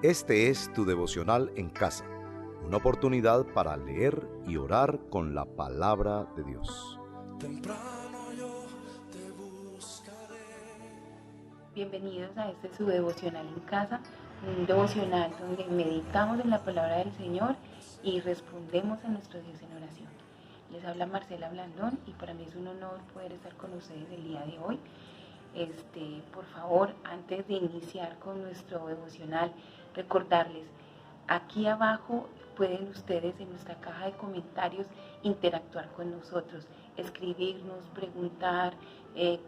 Este es tu devocional en casa, una oportunidad para leer y orar con la palabra de Dios. Temprano yo te buscaré. Bienvenidos a este su devocional en casa, un devocional donde meditamos en la palabra del Señor y respondemos a nuestro Dios en oración. Les habla Marcela Blandón y para mí es un honor poder estar con ustedes el día de hoy. Por favor, antes de iniciar con nuestro devocional, recordarles, aquí abajo pueden ustedes en nuestra caja de comentarios interactuar con nosotros, escribirnos, preguntar,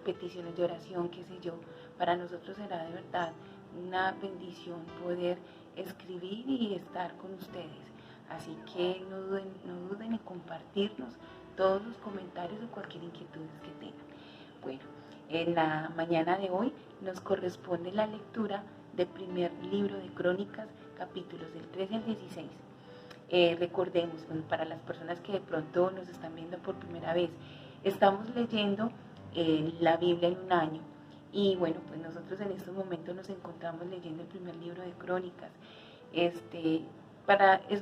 peticiones de oración, qué sé yo. Para nosotros será de verdad una bendición poder escribir y estar con ustedes. Así que no duden en compartirnos todos los comentarios o cualquier inquietud que tengan. Bueno, en la mañana de hoy nos corresponde la lectura del primer libro de Crónicas, capítulos del 13 al 16. Recordemos, para las personas que de pronto nos están viendo por primera vez, estamos leyendo la Biblia en un año. Y bueno, pues nosotros en estos momentos nos encontramos leyendo el primer libro de Crónicas. Es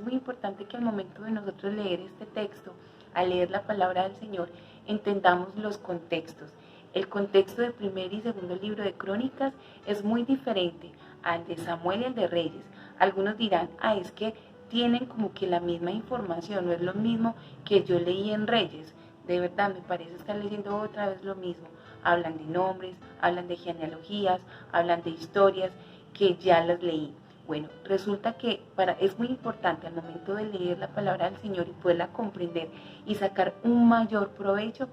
muy importante que al momento de nosotros leer este texto, al leer la palabra del Señor, entendamos los contextos. El contexto del primer y segundo libro de Crónicas es muy diferente al de Samuel y al de Reyes. Algunos dirán, es que tienen como que la misma información, no es lo mismo que yo leí en Reyes. De verdad, me parece estar leyendo otra vez lo mismo. Hablan de nombres, hablan de genealogías, hablan de historias que ya las leí. Bueno, resulta que es muy importante al momento de leer la palabra del Señor y poderla comprender y sacar un mayor provecho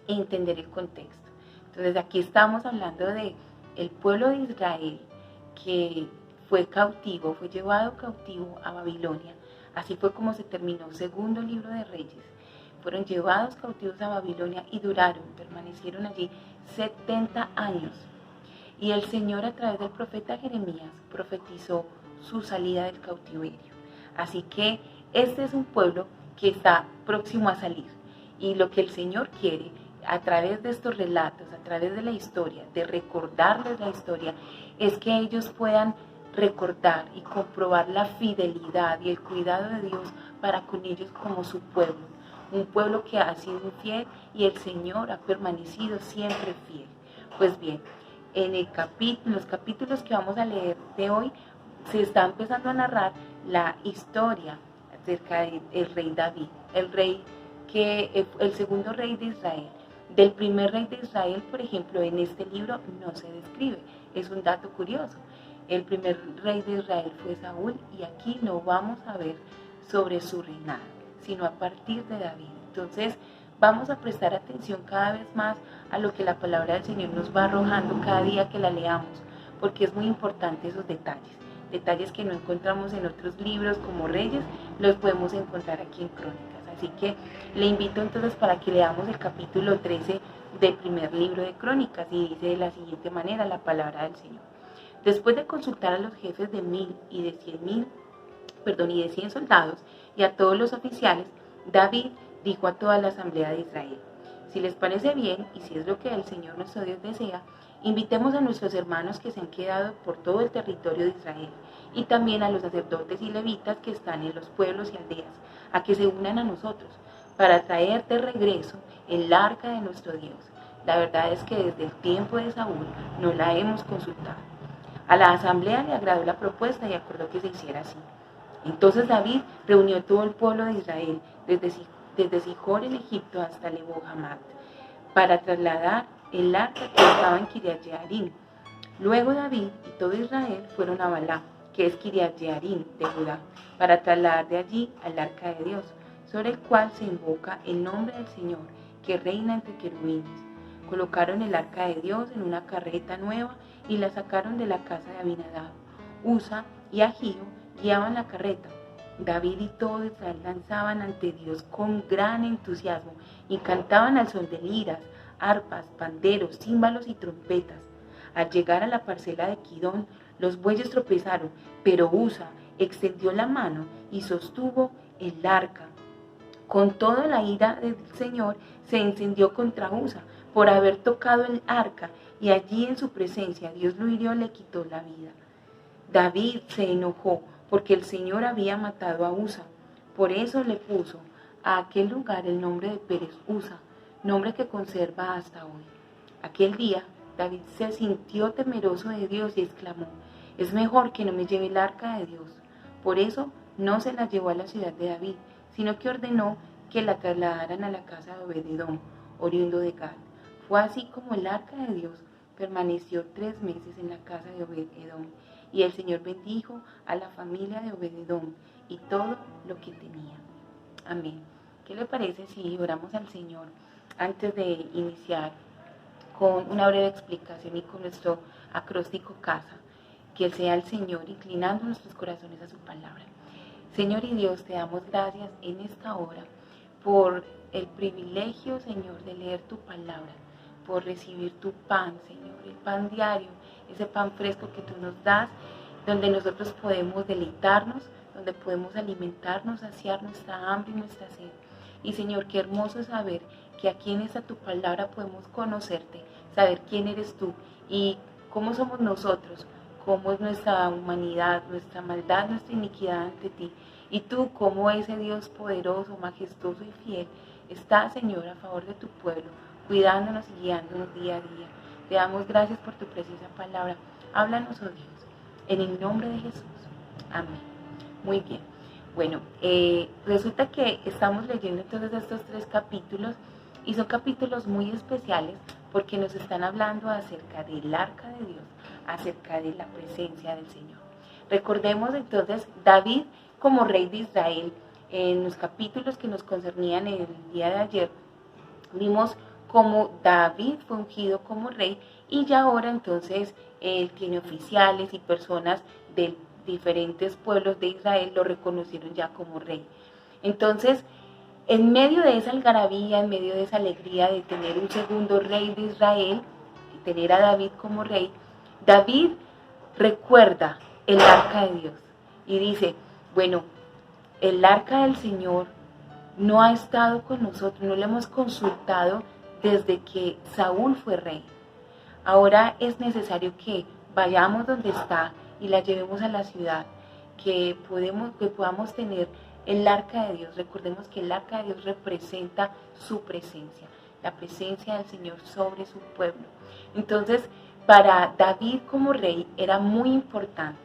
e entender el contexto. Entonces aquí estamos hablando de el pueblo de Israel que fue llevado cautivo a Babilonia. Así fue como se terminó el segundo libro de Reyes. Fueron llevados cautivos a Babilonia y permanecieron allí 70 años. Y el Señor a través del profeta Jeremías profetizó su salida del cautiverio. Así que este es un pueblo que está próximo a salir. Y lo que el Señor quiere a través de estos relatos, a través de la historia, de recordarles la historia, es que ellos puedan recordar y comprobar la fidelidad y el cuidado de Dios para con ellos como su pueblo. Un pueblo que ha sido infiel y el Señor ha permanecido siempre fiel. Pues bien, en los capítulos que vamos a leer de hoy, se está empezando a narrar la historia acerca del rey David, el segundo rey de Israel. Del primer rey de Israel, por ejemplo, en este libro no se describe. Es un dato curioso. El primer rey de Israel fue Saúl y aquí no vamos a ver sobre su reinado, sino a partir de David. Entonces, vamos a prestar atención cada vez más a lo que la palabra del Señor nos va arrojando cada día que la leamos, porque es muy importante esos detalles que no encontramos en otros libros como Reyes, los podemos encontrar aquí en Crónicas. Así que le invito entonces para que leamos el capítulo 13 del primer libro de Crónicas y dice de la siguiente manera la palabra del Señor. Después de consultar a los jefes de 1,000 y de 100 soldados y a todos los oficiales, David dijo a toda la asamblea de Israel: si les parece bien y si es lo que el Señor nuestro Dios desea, invitemos a nuestros hermanos que se han quedado por todo el territorio de Israel y también a los sacerdotes y levitas que están en los pueblos y aldeas, a que se unan a nosotros para traer de regreso el arca de nuestro Dios. La verdad es que desde el tiempo de Saúl no la hemos consultado. A la asamblea le agradó la propuesta y acordó que se hiciera así. Entonces David reunió todo el pueblo de Israel, desde Sijor en Egipto hasta Lebo Hamat, para trasladar el arca que estaba en Kiriat Jearim. Luego David y todo Israel fueron a Balá, que es Kiriat Jearim de Judá, para trasladar de allí al arca de Dios, sobre el cual se invoca el nombre del Señor, que reina entre querubines. Colocaron el arca de Dios en una carreta nueva y la sacaron de la casa de Abinadab. Usa y Ahío guiaban la carreta. David y todo Israel danzaban ante Dios con gran entusiasmo y cantaban al son de liras, arpas, panderos, címbalos y trompetas. Al llegar a la parcela de Kidón, los bueyes tropezaron, pero Usa extendió la mano y sostuvo el arca. Con todo, la ira del Señor se encendió contra Usa por haber tocado el arca, y allí en su presencia Dios lo hirió, le quitó la vida. David se enojó porque el Señor había matado a Usa. Por eso le puso a aquel lugar el nombre de Pérez Usa, nombre que conserva hasta hoy. Aquel día David se sintió temeroso de Dios y exclamó: es mejor que no me lleve el arca de Dios. Por eso no se la llevó a la ciudad de David, sino que ordenó que la trasladaran a la casa de Obed-edom, oriundo de Gad. Fue así como el arca de Dios permaneció 3 meses en la casa de Obed-edom, y el Señor bendijo a la familia de Obed-edom y todo lo que tenía. Amén. ¿Qué le parece si oramos al Señor antes de iniciar con una breve explicación y con nuestro acróstico casa? Que Él sea el Señor inclinando nuestros corazones a su palabra. Señor y Dios, te damos gracias en esta hora por el privilegio, Señor, de leer tu palabra, por recibir tu pan, Señor, el pan diario, ese pan fresco que tú nos das, donde nosotros podemos deleitarnos, donde podemos alimentarnos, saciar nuestra hambre y nuestra sed. Y Señor, qué hermoso saber que aquí en esta tu palabra podemos conocerte, saber quién eres tú y cómo somos nosotros, cómo es nuestra humanidad, nuestra maldad, nuestra iniquidad ante ti. Y tú, como ese Dios poderoso, majestuoso y fiel, estás, Señor, a favor de tu pueblo, cuidándonos y guiándonos día a día. Te damos gracias por tu preciosa palabra. Háblanos, oh Dios, en el nombre de Jesús. Amén. Muy bien. Bueno, resulta que estamos leyendo entonces estos 3 capítulos y son capítulos muy especiales porque nos están hablando acerca del arca de Dios, acerca de la presencia del Señor. Recordemos entonces David como rey de Israel. En los capítulos que nos concernían el día de ayer, vimos cómo David fue ungido como rey y ya ahora entonces él tiene oficiales y personas de diferentes pueblos de Israel lo reconocieron ya como rey. Entonces, en medio de esa algarabía, en medio de esa alegría de tener un segundo rey de Israel, y tener a David como rey, David recuerda el arca de Dios y dice, bueno, el arca del Señor no ha estado con nosotros, no le hemos consultado desde que Saúl fue rey. Ahora es necesario que vayamos donde está y la llevemos a la ciudad, que podamos tener el arca de Dios. Recordemos que el arca de Dios representa su presencia, la presencia del Señor sobre su pueblo. Entonces, para David como rey era muy importante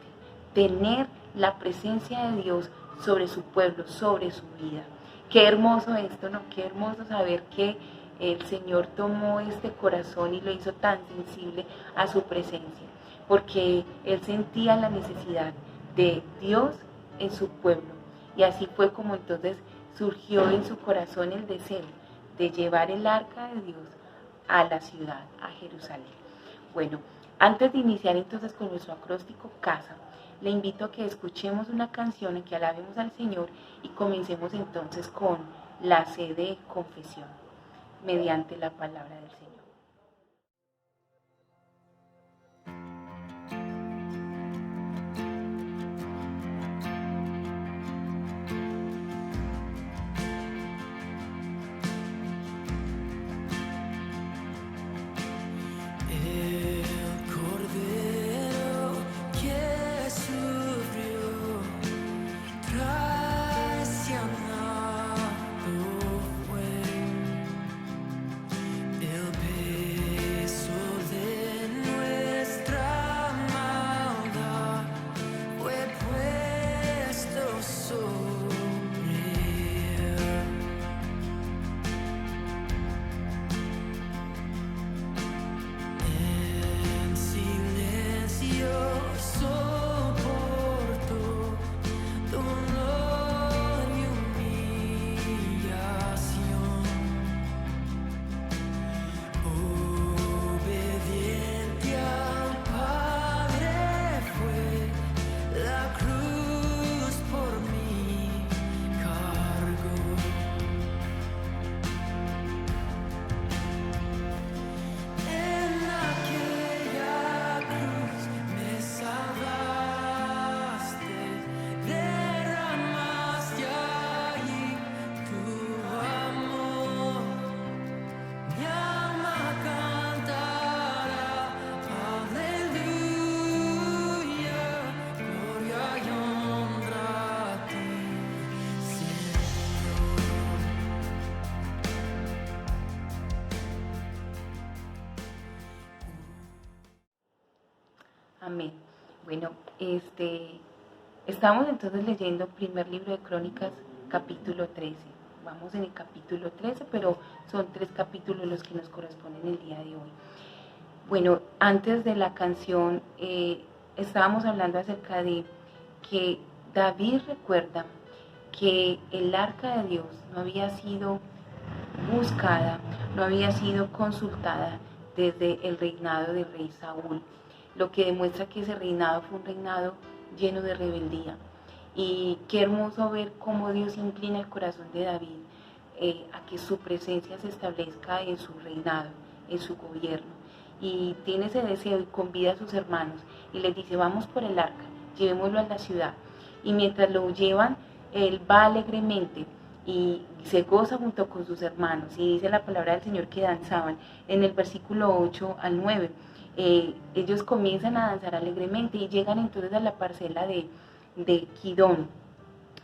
tener la presencia de Dios sobre su pueblo, sobre su vida. Qué hermoso esto, ¿no? Qué hermoso saber que el Señor tomó este corazón y lo hizo tan sensible a su presencia, porque Él sentía la necesidad de Dios en su pueblo. Y así fue como entonces surgió en su corazón el deseo de llevar el arca de Dios a la ciudad, a Jerusalén. Bueno, antes de iniciar entonces con nuestro acróstico casa, le invito a que escuchemos una canción en que alabemos al Señor y comencemos entonces con la sed de confesión mediante la palabra del Señor. Traicionado fue el Amén. Bueno, estamos entonces leyendo primer libro de Crónicas, capítulo 13. Vamos en el capítulo 13, pero son 3 capítulos los que nos corresponden el día de hoy. Bueno, antes de la canción estábamos hablando acerca de que David recuerda que el arca de Dios no había sido buscada, no había sido consultada desde el reinado del rey Saúl, lo que demuestra que ese reinado fue un reinado lleno de rebeldía. Y qué hermoso ver cómo Dios inclina el corazón de David a que su presencia se establezca en su reinado, en su gobierno. Y tiene ese deseo y convida a sus hermanos y les dice: vamos por el arca, llevémoslo a la ciudad. Y mientras lo llevan, él va alegremente y se goza junto con sus hermanos. Y dice la palabra del Señor que danzaban. En el versículo 8 al 9, ellos comienzan a danzar alegremente y llegan entonces a la parcela de Kidón,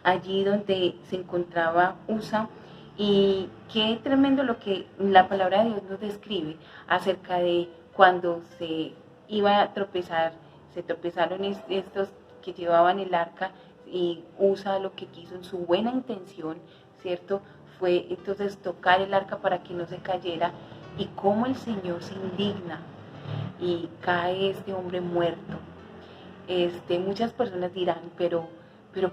allí donde se encontraba Usa. Y qué tremendo lo que la palabra de Dios nos describe acerca de cuando se iba a tropezar, se tropezaron estos que llevaban el arca, y Usa lo que quiso en su buena intención, ¿cierto? Fue entonces tocar el arca para que no se cayera, y cómo el Señor se indigna y cae este hombre muerto. Muchas personas dirán, pero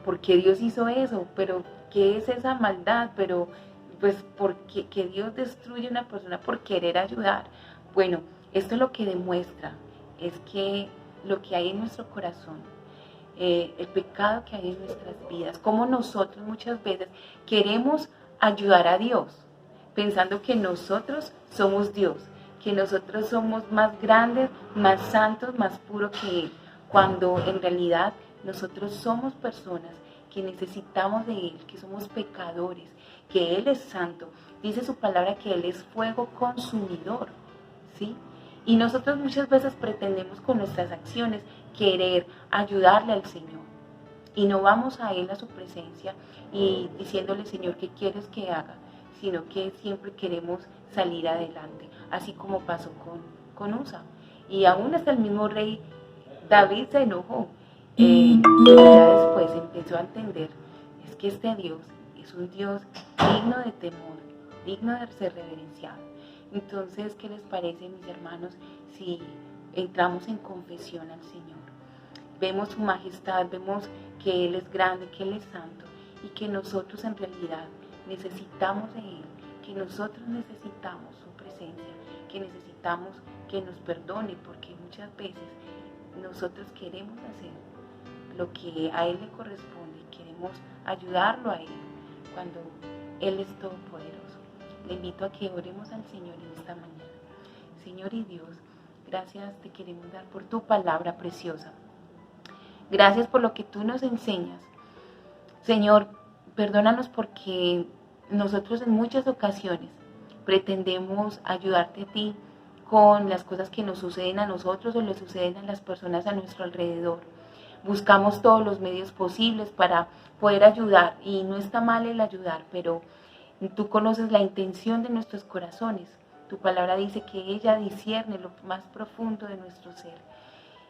¿por qué Dios hizo eso? ¿Pero qué es esa maldad? Pero pues ¿por qué que Dios destruye a una persona por querer ayudar? Bueno, esto lo que demuestra es que lo que hay en nuestro corazón, el pecado que hay en nuestras vidas, como nosotros muchas veces queremos ayudar a Dios, pensando que nosotros somos Dios, que nosotros somos más grandes, más santos, más puros que Él, cuando en realidad nosotros somos personas que necesitamos de Él, que somos pecadores, que Él es santo. Dice su palabra que Él es fuego consumidor, ¿sí? Y nosotros muchas veces pretendemos con nuestras acciones querer ayudarle al Señor. Y no vamos a Él, a su presencia, y diciéndole: Señor, ¿qué quieres que haga? Sino que siempre queremos salir adelante, así como pasó con Usa. Y aún hasta el mismo rey David se enojó, pero ya después empezó a entender, es que este Dios es un Dios digno de temor, digno de ser reverenciado. Entonces, ¿qué les parece, mis hermanos, si entramos en confesión al Señor? Vemos su majestad, vemos que Él es grande, que Él es santo, y que nosotros en realidad necesitamos de Él, que nosotros necesitamos su presencia, que necesitamos que nos perdone, porque muchas veces nosotros queremos hacer lo que a Él le corresponde, queremos ayudarlo a Él, cuando Él es todopoderoso. Le invito a que oremos al Señor en esta mañana. Señor y Dios, gracias te queremos dar por tu palabra preciosa. Gracias por lo que tú nos enseñas. Señor, perdónanos porque nosotros en muchas ocasiones pretendemos ayudarte a ti con las cosas que nos suceden a nosotros o le suceden a las personas a nuestro alrededor. Buscamos todos los medios posibles para poder ayudar, y no está mal el ayudar, pero tú conoces la intención de nuestros corazones. Tu palabra dice que ella discierne lo más profundo de nuestro ser.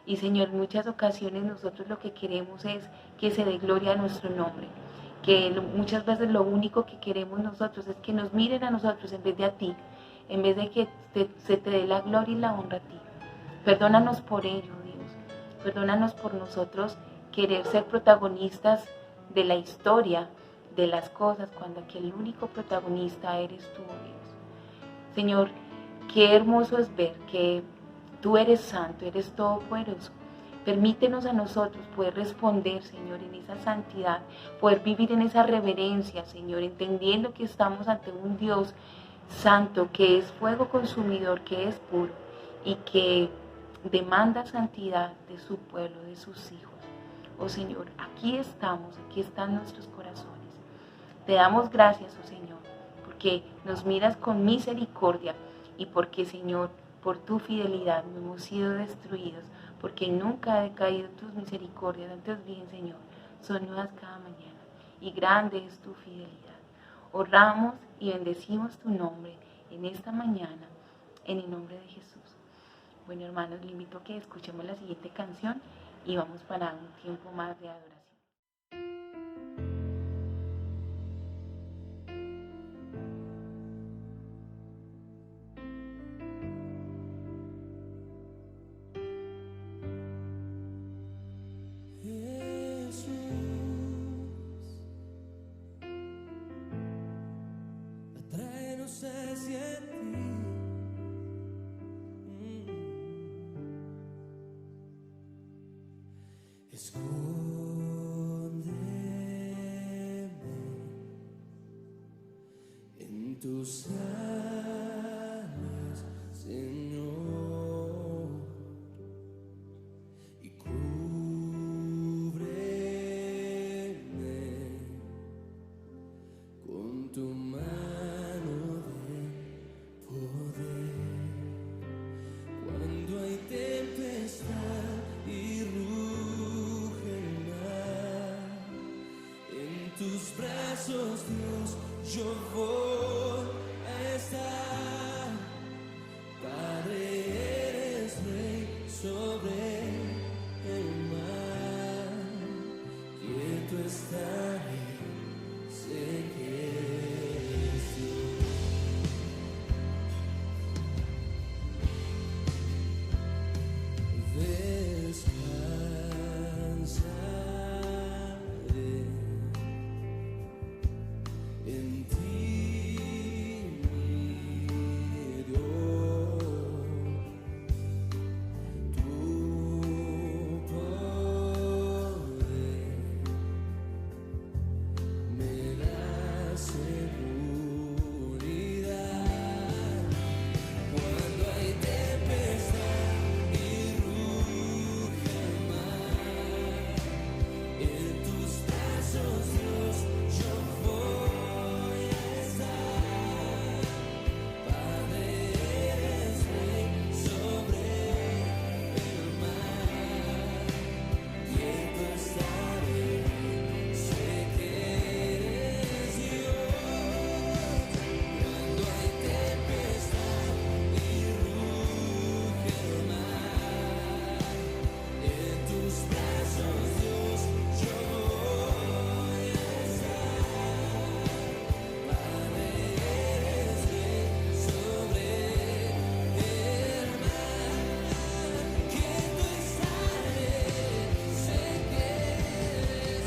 Y Señor, en muchas ocasiones nosotros lo que queremos es que se dé gloria a nuestro nombre, que muchas veces lo único que queremos nosotros es que nos miren a nosotros en vez de a ti, en vez de que se te dé la gloria y la honra a ti. Perdónanos por ello, Dios. Perdónanos por nosotros querer ser protagonistas de la historia, de las cosas, cuando aquí el único protagonista eres tú, Dios. Señor, qué hermoso es ver que tú eres santo, eres todopoderoso. Permítenos a nosotros poder responder, Señor, en esa santidad, poder vivir en esa reverencia, Señor, entendiendo que estamos ante un Dios santo, que es fuego consumidor, que es puro y que demanda santidad de su pueblo, de sus hijos. Oh Señor, aquí estamos, aquí están nuestros corazones. Te damos gracias, oh Señor, porque nos miras con misericordia y porque, Señor, por tu fidelidad no hemos sido destruidos, porque nunca ha decaído tus misericordias. Antes bien, Señor, son nuevas cada mañana y grande es tu fidelidad. Oramos y bendecimos tu nombre en esta mañana, en el nombre de Jesús. Bueno, hermanos, les invito a que escuchemos la siguiente canción y vamos para un tiempo más de adoración. Atráenos hacia ti. Escóndeme en tus alas, Señor, y cúbreme con tu mano de poder. Cuando hay tempestad y ruge el mar, en tus brazos, Dios, yo voy a estar. Padre, eres Rey sobre el mar, quieto estaré, sé que eres Dios. Descansaré en ti, mi Dios. Tu poder me da seguridad. Cuando hay tempestad y ruge el mar, en tus brazos, Dios, yo voy a estar. Padre, eres Rey sobre el mar, quieto estaré, sé que eres Dios. Cuando hay tempestad y ruge el mar, en tus brazos, Dios, yo voy a estar. Padre, eres Rey sobre el mar, quieto estaré, sé que eres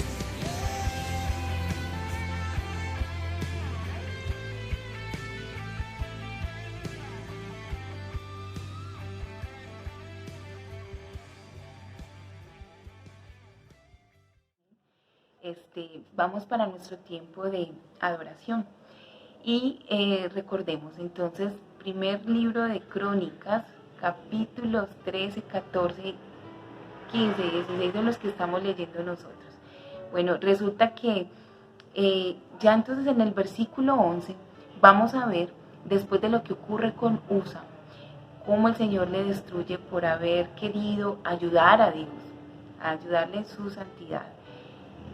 Vamos para nuestro tiempo de adoración. Y recordemos entonces, primer libro de Crónicas, capítulos 13, 14, 15 y 16 son los que estamos leyendo nosotros. Bueno, resulta que ya entonces en el versículo 11 vamos a ver, después de lo que ocurre con Usa, cómo el Señor le destruye por haber querido ayudar a Dios, a ayudarle en su santidad.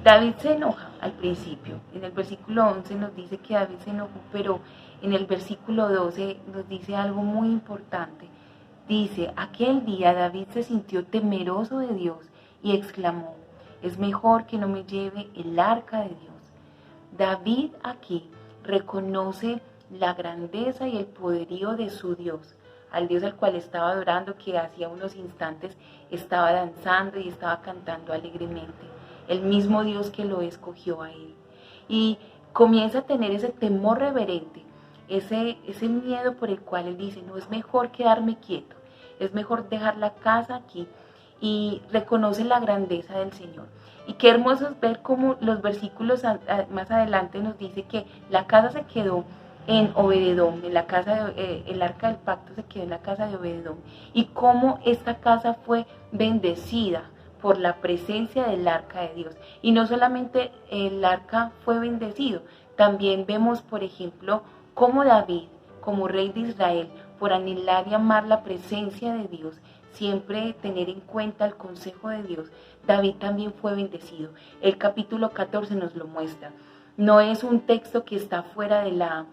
David se enoja al principio. En el versículo 11 nos dice que David se enojó, pero en el versículo 12 nos dice algo muy importante. Dice, aquel día David se sintió temeroso de Dios y exclamó, es mejor que no me lleve el arca de Dios. David aquí reconoce la grandeza y el poderío de su Dios, al Dios al cual estaba adorando, que hacía unos instantes estaba danzando y estaba cantando alegremente. El mismo Dios que lo escogió a él. Y comienza a tener ese temor reverente, ese miedo por el cual él dice, no, es mejor quedarme quieto, es mejor dejar la casa aquí, y reconoce la grandeza del Señor. Y qué hermoso es ver cómo los versículos más adelante nos dice que la casa se quedó en Obededom, en la casa el arca del pacto se quedó en la casa de Obededom, y cómo esta casa fue bendecida por la presencia del arca de Dios. Y no solamente el arca fue bendecido, también vemos, por ejemplo, cómo David, como rey de Israel, por anhelar y amar la presencia de Dios, siempre tener en cuenta el consejo de Dios, David también fue bendecido. El capítulo 14 nos lo muestra. No es un texto que está fuera de la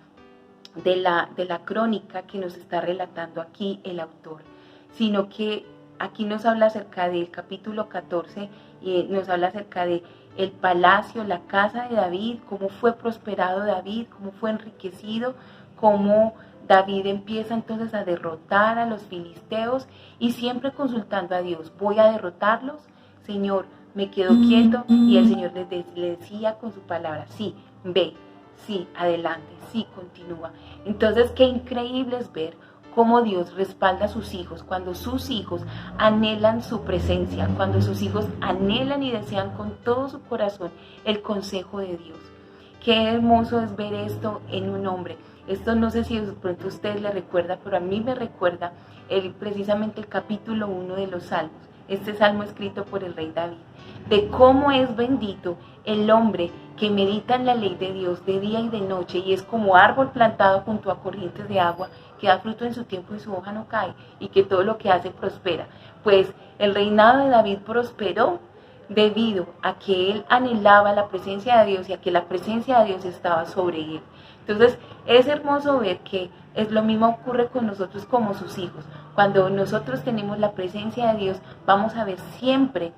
crónica que nos está relatando aquí el autor, sino que aquí nos habla acerca del capítulo 14, nos habla acerca de el palacio, la casa de David, cómo fue prosperado David, cómo fue enriquecido, cómo David empieza entonces a derrotar a los filisteos y siempre consultando a Dios, ¿voy a derrotarlos? Señor, me quedo quieto, y el Señor le decía con su palabra, sí, ve, sí, adelante, sí, continúa. Entonces, qué increíble es ver cómo Dios respalda a sus hijos, cuando sus hijos anhelan su presencia, cuando sus hijos anhelan y desean con todo su corazón el consejo de Dios. Qué hermoso es ver esto en un hombre. Esto no sé si de pronto a ustedes le recuerda, pero a mí me recuerda precisamente el capítulo 1 de los Salmos, este salmo escrito por el rey David, de cómo es bendito el hombre que medita en la ley de Dios de día y de noche, y es como árbol plantado junto a corrientes de agua, que da fruto en su tiempo y su hoja no cae, y que todo lo que hace prospera. Pues el reinado de David prosperó debido a que él anhelaba la presencia de Dios y a que la presencia de Dios estaba sobre él. Entonces es hermoso ver que es lo mismo ocurre con nosotros como sus hijos. Cuando nosotros tenemos la presencia de Dios, vamos a ver siempre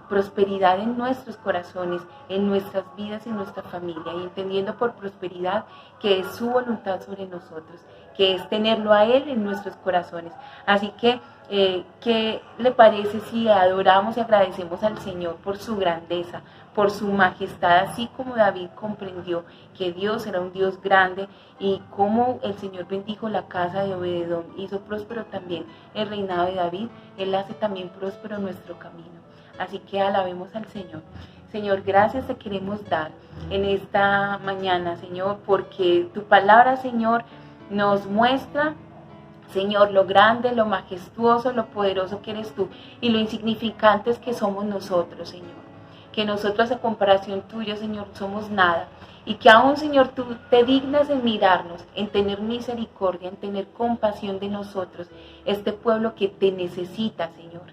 prosperidad en nuestros corazones, en nuestras vidas, en nuestra familia, y entendiendo por prosperidad que es su voluntad sobre nosotros, que es tenerlo a Él en nuestros corazones. Así que, ¿qué le parece si adoramos y agradecemos al Señor por su grandeza, por su majestad, así como David comprendió que Dios era un Dios grande, y como el Señor bendijo la casa de Obededón, hizo próspero también el reinado de David? Él hace también próspero nuestro camino. Así que alabemos al Señor. Señor, gracias te queremos dar en esta mañana, Señor, porque tu palabra, Señor, nos muestra, Señor, lo grande, lo majestuoso, lo poderoso que eres tú y lo insignificantes que somos nosotros, Señor. Que nosotros a comparación tuya, Señor, somos nada. Y que aún, Señor, tú te dignas en mirarnos, en tener misericordia, en tener compasión de nosotros, este pueblo que te necesita, Señor.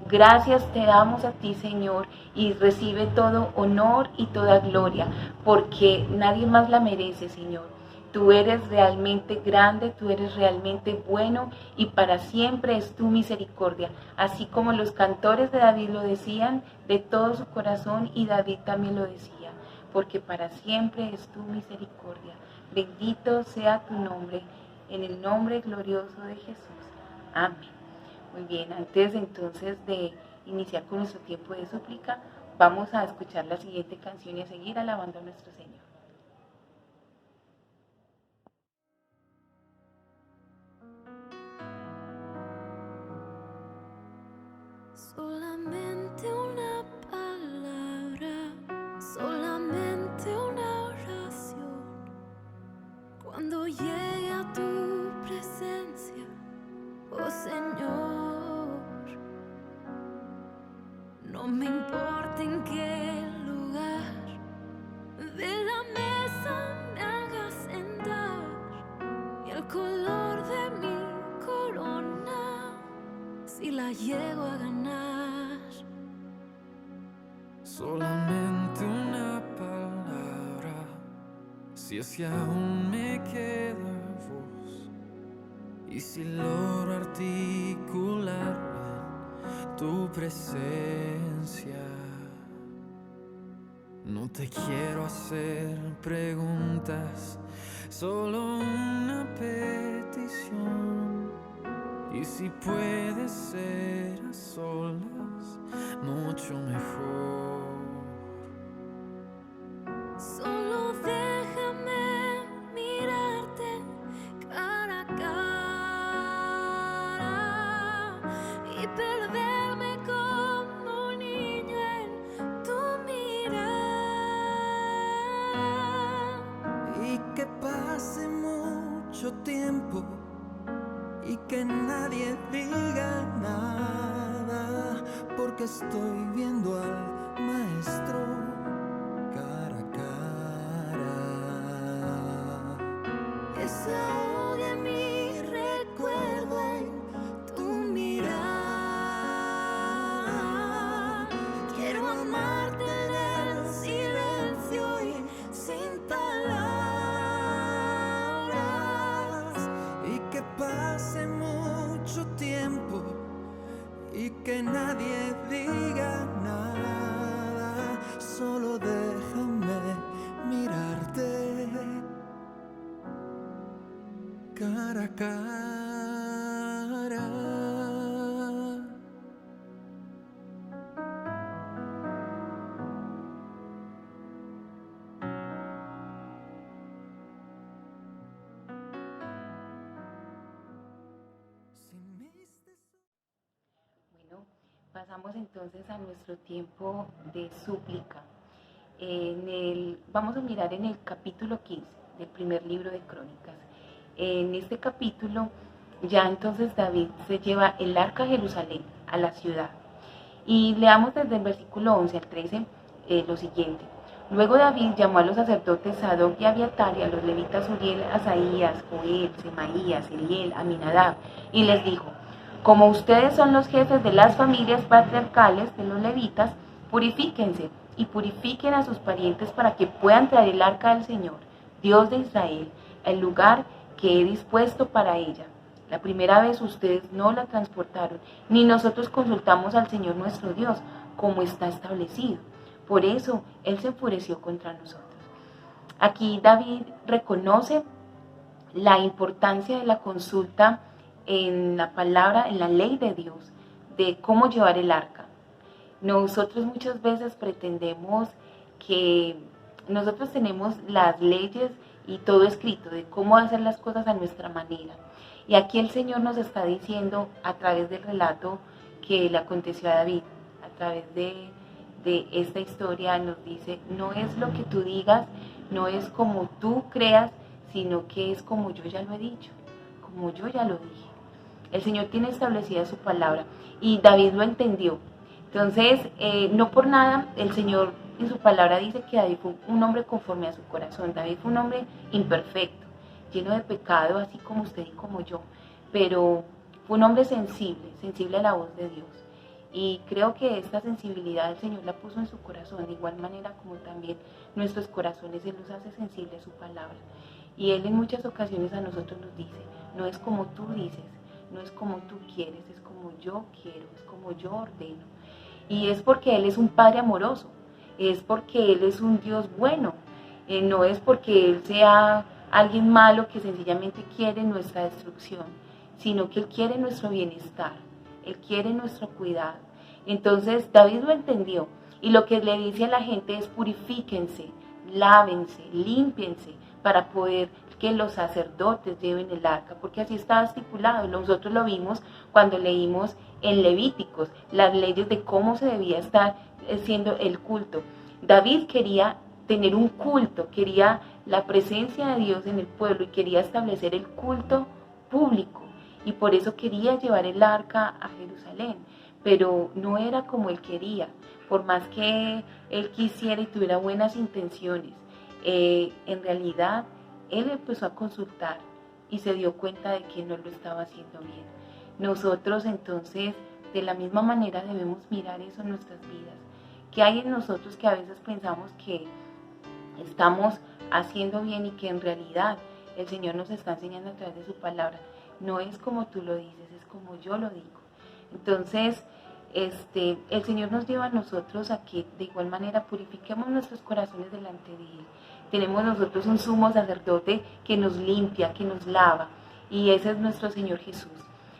Gracias te damos a ti, Señor, y recibe todo honor y toda gloria, porque nadie más la merece, Señor. Tú eres realmente grande, tú eres realmente bueno, y para siempre es tu misericordia. Así como los cantores de David lo decían de todo su corazón, y David también lo decía, porque para siempre es tu misericordia. Bendito sea tu nombre, en el nombre glorioso de Jesús. Amén. Muy bien, antes entonces de iniciar con nuestro tiempo de súplica, vamos a escuchar la siguiente canción y a seguir alabando a nuestro Señor. Solamente una palabra, solamente una oración. Cuando llegue a tu presencia, oh Señor, no me importa en qué lugar de la mesa me hagas sentar, y el color de mi corona, si la llego a ganar. Solamente una palabra, si es que aún me queda voz, y si logro articularla en tu presencia. No te quiero hacer preguntas, solo una petición. Y si puede ser a solas, mucho mejor. Solo déjame mirarte cara a cara y perderme como un niño en tu mirada. Y que pase mucho tiempo y que nadie diga nada, porque estoy viendo al maestro cara a cara. Que se ahogue mi recuerdo en tu mirada. Quiero amarte en el silencio y sin palabras. Y que pase mucho tiempo que nadie diga nada, solo déjame mirarte cara a cara. Bueno, pasamos entonces a nuestro tiempo de súplica. Vamos a mirar en el capítulo 15 del primer libro de Crónicas. En este capítulo ya entonces David se lleva el arca a Jerusalén, a la ciudad. Y leamos desde el versículo 11 al 13 lo siguiente. Luego David llamó a los sacerdotes Sadoc y Abiatar y a los levitas Uriel, Asaías, Joel, Semaías, Eliel, Aminadab, y les dijo: como ustedes son los jefes de las familias patriarcales de los levitas, purifíquense y purifiquen a sus parientes para que puedan traer el arca del Señor, Dios de Israel, al lugar que he dispuesto para ella. La primera vez ustedes no la transportaron, ni nosotros consultamos al Señor nuestro Dios, como está establecido. Por eso Él se enfureció contra nosotros. Aquí David reconoce la importancia de la consulta en la palabra, en la ley de Dios, de cómo llevar el arca. Nosotros muchas veces pretendemos que nosotros tenemos las leyes y todo escrito de cómo hacer las cosas a nuestra manera. Y aquí el Señor nos está diciendo a través del relato que le aconteció a David, a través de esta historia nos dice, no es lo que tú digas, no es como tú creas, sino que es como yo ya lo he dicho, como yo ya lo dije. El Señor tiene establecida su palabra y David lo entendió. Entonces, no por nada, el Señor en su palabra dice que David fue un hombre conforme a su corazón. David fue un hombre imperfecto, lleno de pecado, así como usted y como yo. Pero fue un hombre sensible a la voz de Dios. Y creo que esta sensibilidad el Señor la puso en su corazón, de igual manera como también nuestros corazones Él los hace sensibles a su palabra. Y Él en muchas ocasiones a nosotros nos dice, no es como tú dices, no es como tú quieres, es como yo quiero, es como yo ordeno. Y es porque Él es un Padre amoroso, es porque Él es un Dios bueno, no es porque Él sea alguien malo que sencillamente quiere nuestra destrucción, sino que Él quiere nuestro bienestar, Él quiere nuestro cuidado. Entonces David lo entendió y lo que le dice a la gente es purifíquense, lávense, límpiense para poder que los sacerdotes lleven el arca, porque así estaba estipulado. Nosotros lo vimos cuando leímos en Levíticos las leyes de cómo se debía estar haciendo el culto. David quería tener un culto, quería la presencia de Dios en el pueblo y quería establecer el culto público y por eso quería llevar el arca a Jerusalén, pero no era como él quería, por más que él quisiera y tuviera buenas intenciones. En realidad él empezó a consultar y se dio cuenta de que no lo estaba haciendo bien. Nosotros entonces de la misma manera debemos mirar eso en nuestras vidas. ¿Qué hay en nosotros que a veces pensamos que estamos haciendo bien y que en realidad el Señor nos está enseñando a través de su palabra? No es como tú lo dices, es como yo lo digo. Entonces, el Señor nos lleva a nosotros a que de igual manera purifiquemos nuestros corazones delante de Él. Tenemos nosotros un sumo sacerdote que nos limpia, que nos lava, y ese es nuestro Señor Jesús.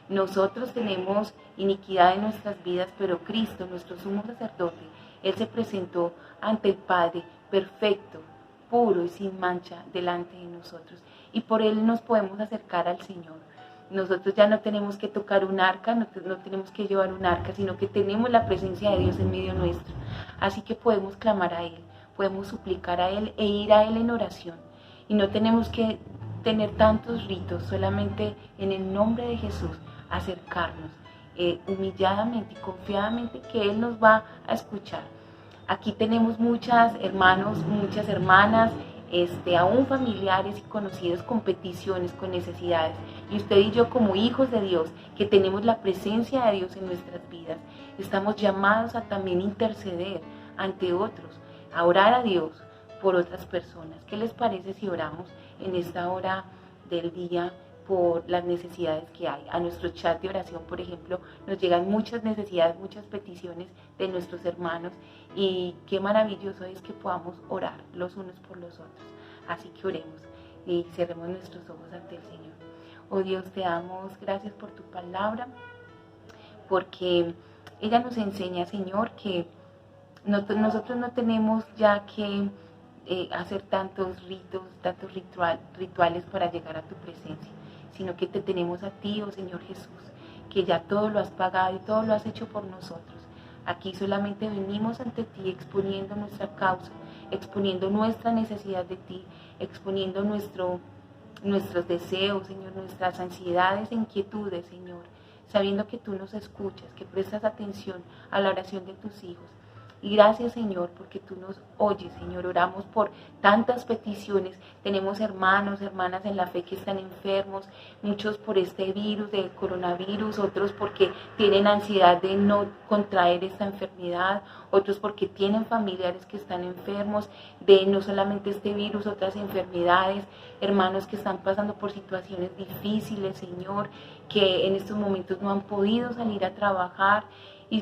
Nosotros tenemos iniquidad en nuestras vidas, pero Cristo, nuestro sumo sacerdote, Él se presentó ante el Padre perfecto, puro y sin mancha delante de nosotros. Y por Él nos podemos acercar al Señor. Nosotros ya no tenemos que tocar un arca, no tenemos que llevar un arca, sino que tenemos la presencia de Dios en medio nuestro. Así que podemos clamar a Él, podemos suplicar a Él e ir a Él en oración. Y no tenemos que tener tantos ritos, solamente en el nombre de Jesús acercarnos humilladamente y confiadamente que Él nos va a escuchar. Aquí tenemos muchas hermanos, muchas hermanas, aún familiares y conocidos con peticiones, con necesidades. Y usted y yo como hijos de Dios, que tenemos la presencia de Dios en nuestras vidas, estamos llamados a también interceder ante otros, a orar a Dios por otras personas. ¿Qué les parece si oramos en esta hora del día por las necesidades que hay. A nuestro chat de oración, por ejemplo, nos llegan muchas necesidades, muchas peticiones de nuestros hermanos, y qué maravilloso es que podamos orar los unos por los otros. Así que oremos y cerremos nuestros ojos ante el Señor. Oh Dios, te damos gracias por tu palabra, porque ella nos enseña, Señor, que nosotros no tenemos ya que hacer tantos ritos, tantos rituales para llegar a tu presencia, sino que te tenemos a ti, oh Señor Jesús, que ya todo lo has pagado y todo lo has hecho por nosotros. Aquí solamente venimos ante ti exponiendo nuestra causa, exponiendo nuestra necesidad de ti, exponiendo nuestros deseos, Señor, nuestras ansiedades e inquietudes, Señor, sabiendo que tú nos escuchas, que prestas atención a la oración de tus hijos. Y gracias, Señor, porque tú nos oyes, Señor. Oramos por tantas peticiones. Tenemos hermanos, hermanas en la fe que están enfermos, muchos por este virus, del coronavirus, otros porque tienen ansiedad de no contraer esta enfermedad, otros porque tienen familiares que están enfermos de no solamente este virus, otras enfermedades, hermanos que están pasando por situaciones difíciles, Señor, que en estos momentos no han podido salir a trabajar,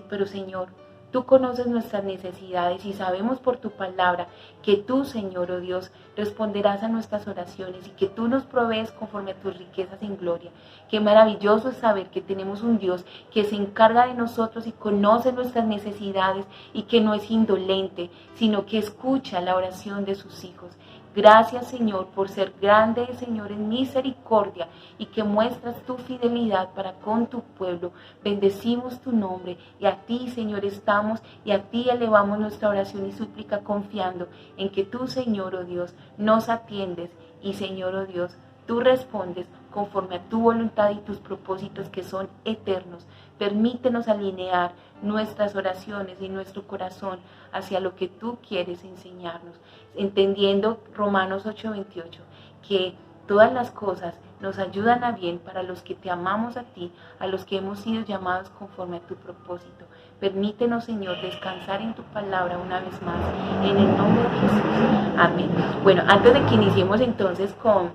pero, Señor, tú conoces nuestras necesidades y sabemos por tu palabra que tú, Señor, oh Dios, responderás a nuestras oraciones y que tú nos provees conforme a tus riquezas en gloria. Qué maravilloso es saber que tenemos un Dios que se encarga de nosotros y conoce nuestras necesidades y que no es indolente, sino que escucha la oración de sus hijos. Gracias, Señor, por ser grande, Señor, en misericordia y que muestras tu fidelidad para con tu pueblo. Bendecimos tu nombre y a ti, Señor, estamos y a ti elevamos nuestra oración y súplica confiando en que tú, Señor, oh Dios, nos atiendes y, Señor, oh Dios, tú respondes conforme a tu voluntad y tus propósitos que son eternos. Permítenos alinear nuestras oraciones y nuestro corazón hacia lo que tú quieres enseñarnos, entendiendo Romanos 8:28, que todas las cosas nos ayudan a bien para los que te amamos a ti, a los que hemos sido llamados conforme a tu propósito. Permítenos, Señor, descansar en tu palabra una vez más, en el nombre de Jesús. Amén. Bueno, antes de que iniciemos entonces con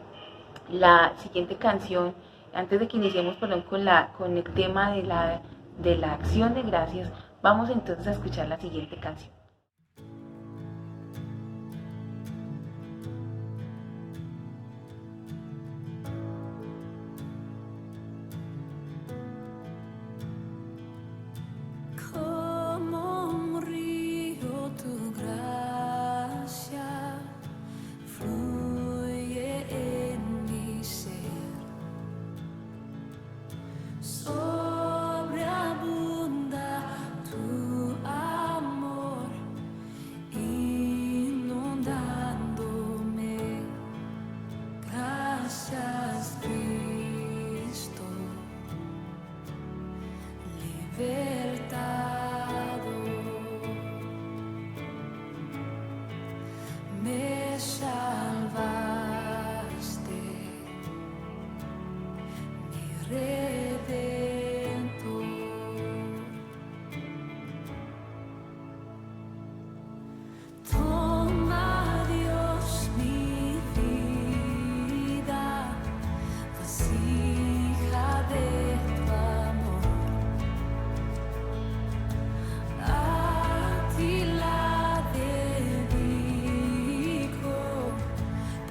la siguiente canción, antes de que iniciemos con el tema de la acción de gracias, vamos entonces a escuchar la siguiente canción. Como un río tu gracia fluye en mi ser, sobreabunda tu amor, inundándome. Gracias, Cristo, libertado, me salvaste, mi redentor. Toma, Dios, mi vida, vasija de tu amor. A ti la dedico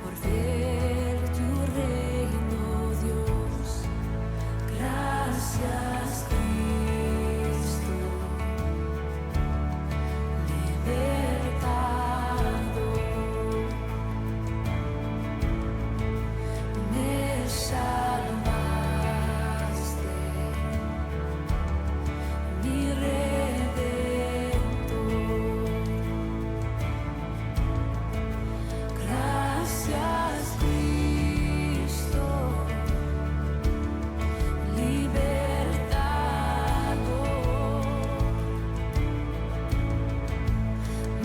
por ver tu reino, Dios. Gracias, Cristo, libertado, me salvaste, mi redentor. Gracias, Cristo, libertado,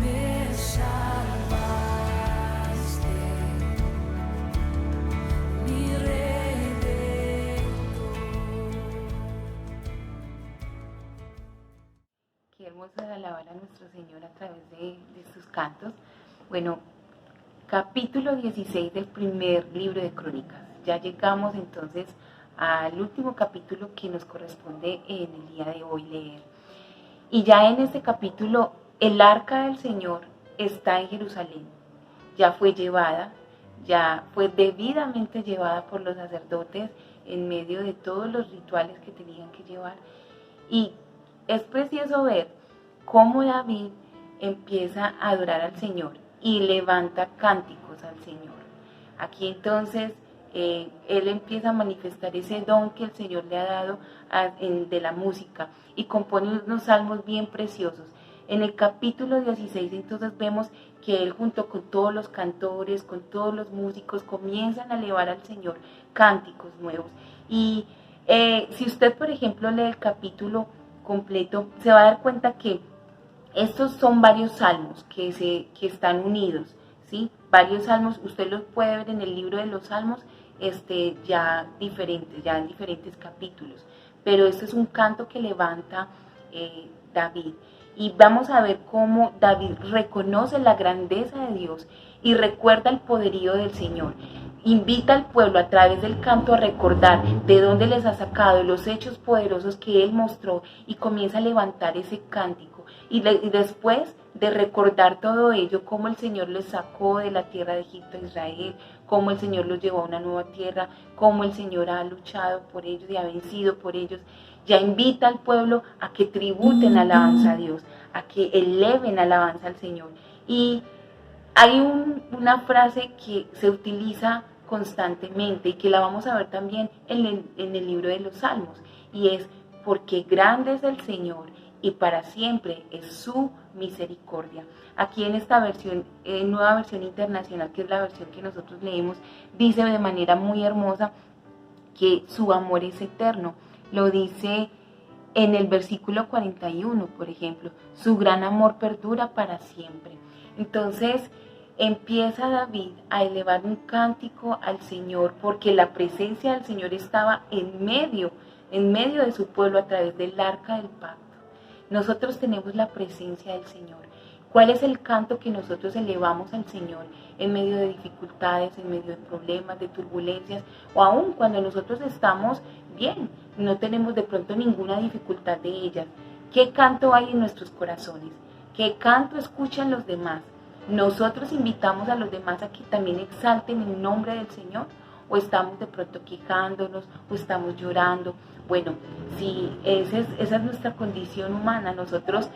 me salvaste, mi redentor. Qué hermoso es alabar a nuestro Señor a través de sus cantos. Bueno, capítulo 16 del primer libro de Crónicas. ya llegamos entonces al último capítulo que nos corresponde en el día de hoy leer. Y ya en este capítulo, el arca del Señor está en Jerusalén. Ya fue llevada, ya fue debidamente llevada por los sacerdotes en medio de todos los rituales que tenían que llevar. Y es precioso ver cómo David empieza a adorar al Señor y levanta cánticos al Señor. Aquí entonces él empieza a manifestar ese don que el Señor le ha dado de la música y compone unos salmos bien preciosos. En el capítulo 16 entonces vemos que él junto con todos los cantores, con todos los músicos, comienzan a elevar al Señor cánticos nuevos. Y si usted, por ejemplo, lee el capítulo completo, se va a dar cuenta que estos son varios salmos que están unidos, ¿sí? Varios salmos, usted los puede ver en el libro de los salmos ya en diferentes capítulos. Pero este es un canto que levanta David. Y vamos a ver cómo David reconoce la grandeza de Dios y recuerda el poderío del Señor. Invita al pueblo a través del canto a recordar de dónde les ha sacado, los hechos poderosos que Él mostró, y comienza a levantar ese cántico. Y después de recordar todo ello, cómo el Señor les sacó de la tierra de Egipto a Israel, cómo el Señor los llevó a una nueva tierra, cómo el Señor ha luchado por ellos y ha vencido por ellos, ya invita al pueblo a que tributen alabanza a Dios, a que eleven alabanza al Señor. Y hay una frase que se utiliza constantemente y que la vamos a ver también en el libro de los Salmos, y es: porque grande es el Señor y para siempre es su misericordia. Aquí en esta versión, nueva versión internacional, que es la versión que nosotros leemos, dice de manera muy hermosa que su amor es eterno. Lo dice en el versículo 41, por ejemplo: su gran amor perdura para siempre. Entonces empieza David a elevar un cántico al Señor, porque la presencia del Señor estaba en medio de su pueblo a través del arca del pacto. Nosotros tenemos la presencia del Señor. ¿Cuál es el canto que nosotros elevamos al Señor en medio de dificultades, en medio de problemas, de turbulencias, o aún cuando nosotros estamos bien, no tenemos de pronto ninguna dificultad de ellas? ¿Qué canto hay en nuestros corazones? ¿Qué canto escuchan los demás? ¿Nosotros invitamos a los demás a que también exalten el nombre del Señor? ¿O estamos de pronto quejándonos o estamos llorando? Bueno, si esa es nuestra condición humana, nosotros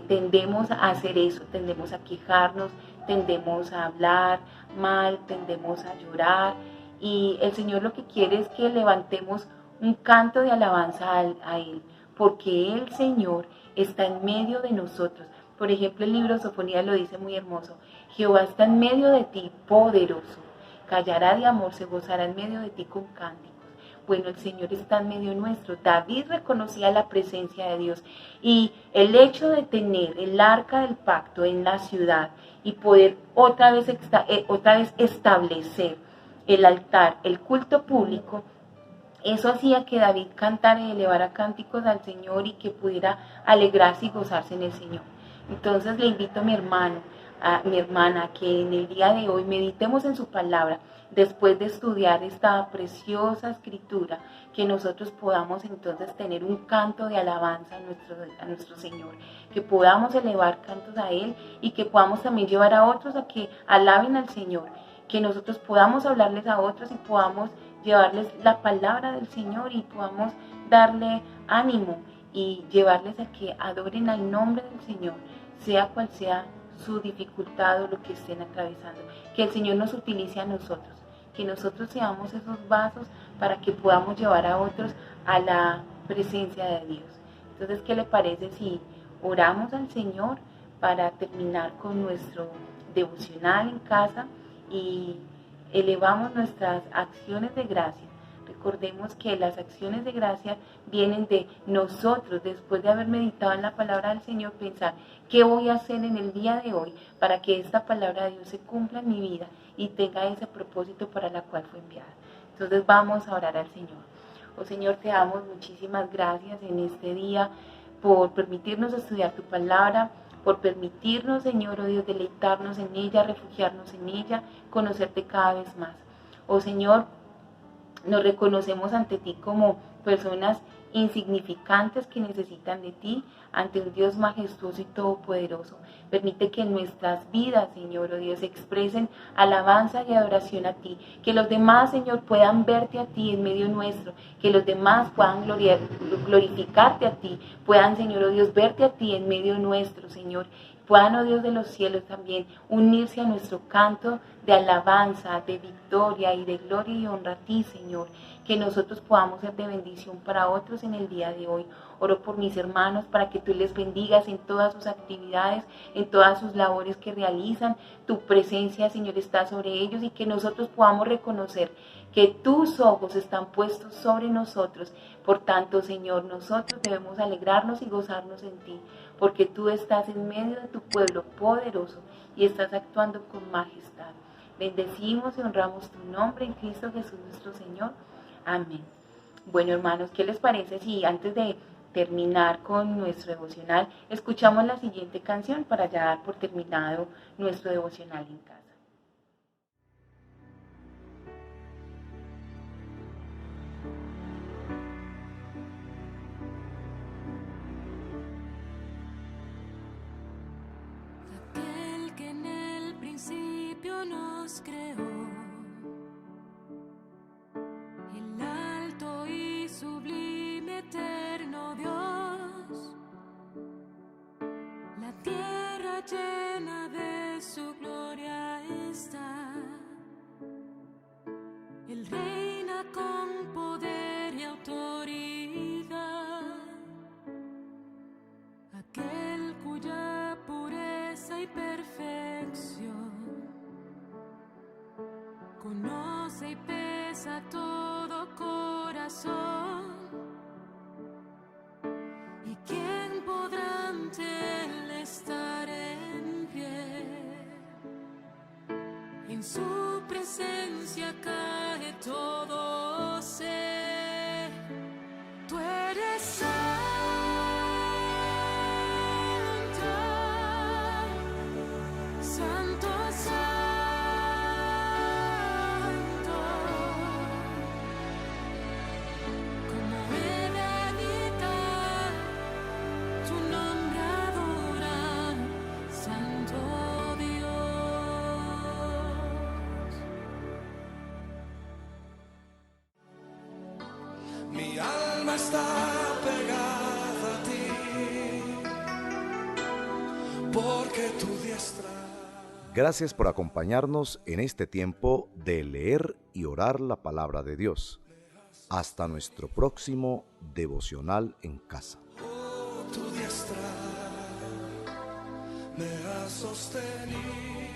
tendemos a hacer eso, tendemos a quejarnos, tendemos a hablar mal, tendemos a llorar, y el Señor lo que quiere es que levantemos un canto de alabanza a Él, porque el Señor está en medio de nosotros. Por ejemplo, el libro de Sofonías lo dice muy hermoso: Jehová está en medio de ti, poderoso, callará de amor, se gozará en medio de ti con cánticos. Bueno, el Señor está en medio nuestro. David reconocía la presencia de Dios, y el hecho de tener el arca del pacto en la ciudad y poder otra vez establecer el altar, el culto público, eso hacía que David cantara y elevara cánticos al Señor y que pudiera alegrarse y gozarse en el Señor. Entonces le invito a mi hermano, a mi hermana, que en el día de hoy meditemos en su palabra, después de estudiar esta preciosa escritura, que nosotros podamos entonces tener un canto de alabanza a nuestro Señor, que podamos elevar cantos a Él y que podamos también llevar a otros a que alaben al Señor, que nosotros podamos hablarles a otros y podamos llevarles la palabra del Señor y podamos darle ánimo y llevarles a que adoren al nombre del Señor, sea cual sea su dificultad o lo que estén atravesando. Que el Señor nos utilice a nosotros, que nosotros seamos esos vasos para que podamos llevar a otros a la presencia de Dios. Entonces, ¿qué le parece si oramos al Señor para terminar con nuestro devocional en casa y elevamos nuestras acciones de gracia? Recordemos que las acciones de gracia vienen de nosotros, después de haber meditado en la palabra del Señor, pensar: ¿qué voy a hacer en el día de hoy para que esta palabra de Dios se cumpla en mi vida y tenga ese propósito para la cual fue enviada? Entonces vamos a orar al Señor. Oh Señor, te damos muchísimas gracias en este día por permitirnos estudiar tu palabra, por permitirnos, Señor, oh Dios, deleitarnos en ella, refugiarnos en ella, conocerte cada vez más. Oh Señor, Nos reconocemos ante ti como personas insignificantes que necesitan de ti, ante un Dios majestuoso y todopoderoso. Permite que en nuestras vidas, Señor, oh Dios, expresen alabanza y adoración a ti. Que los demás, Señor, puedan verte a ti en medio nuestro. Que los demás puedan glorificarte a ti. Puedan, Señor, oh Dios, verte a ti en medio nuestro, Señor. Puedan, oh Dios de los cielos, también unirse a nuestro canto de alabanza, de victoria y de gloria y honra a ti, Señor. Que nosotros podamos ser de bendición para otros en el día de hoy. Oro por mis hermanos para que tú les bendigas en todas sus actividades, en todas sus labores que realizan. Tu presencia, Señor, está sobre ellos y que nosotros podamos reconocer que tus ojos están puestos sobre nosotros. Por tanto, Señor, nosotros debemos alegrarnos y gozarnos en ti, porque tú estás en medio de tu pueblo poderoso y estás actuando con majestad. Bendecimos y honramos tu nombre en Cristo Jesús nuestro Señor. Amén. Bueno, hermanos, ¿qué les parece si antes de terminar con nuestro devocional, escuchamos la siguiente canción para ya dar por terminado nuestro devocional en casa? Aquel que en el principio nos creó, el alto y sublime eterno Dios, la tierra llena de su gloria está. Él reina con poder y autoridad, aquel cuya pureza y perfección conoce y pesa todo corazón. ¿Y quién podrá ante él estar en pie? En su presencia cae todo ser. Tú eres santo, santo, santo. Como he de habitar tu nombre adorar, Santo Dios. Mi alma está pegada a ti, porque tu diestra. Gracias por acompañarnos en este tiempo de leer y orar la palabra de Dios. Hasta nuestro próximo devocional en casa. Tu diestra me ha sostenido.